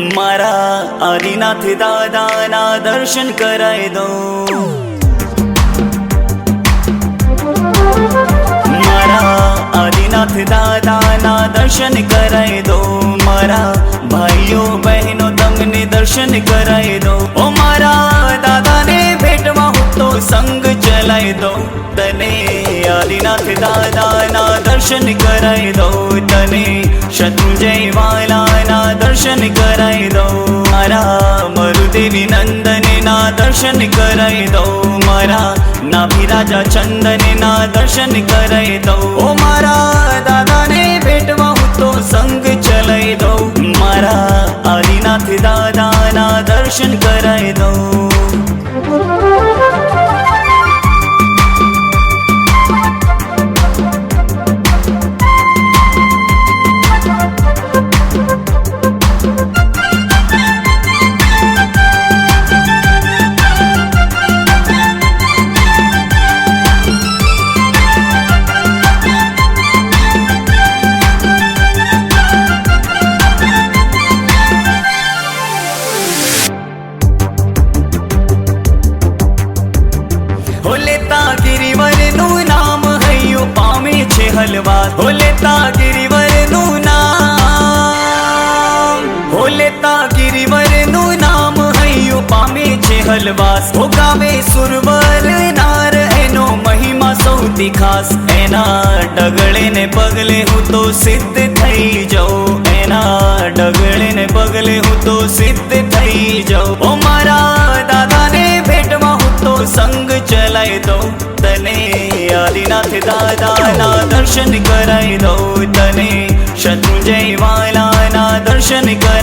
मारा आदिनाथ दादाना दर्शन कराई दो। मारा आदिनाथ दादाना दर्शन कराई दो। मारा भाइयों बहनों तमने दर्शन कराई दो। ओ मारा दादा ने भेटवा हो तो संग चलाई दो। तने आदिनाथ दादाना दर्शन कराई दो। तने शत्रुंजय वालाना दर्शन कराई दो। मारा मरुदेवी नंदने ना दर्शन कराई दो। मारा नाभिराजा चंदने ना दर्शन कराई दो। ओ मारा दादा ने भेटवा हो तो संग चलाई दो। मारा आदिनाथ दादाना दर्शन कराई दो। होलेता गिरिवरनु नाम हयो पामे छे हलवास। होलेता गिरिवरनु नाम, होलेता गिरिवरनु नाम हयो पामे छे हलवास। ओ गावे सुरवर नार एनो महिमा सौथी खास। एना डगळे ने पगले हूँ तो सिद्ध थई जाओ। एना डगळे ने पगले हूँ तो सिद्ध थई जाओ। ओ मारा दादा ने भेटवा हूँ तो संग चलाई दो। तने आदिनाथ दादाना दर्शन कराई दो। तने शत्रुंजय वालाना दर्शन कराई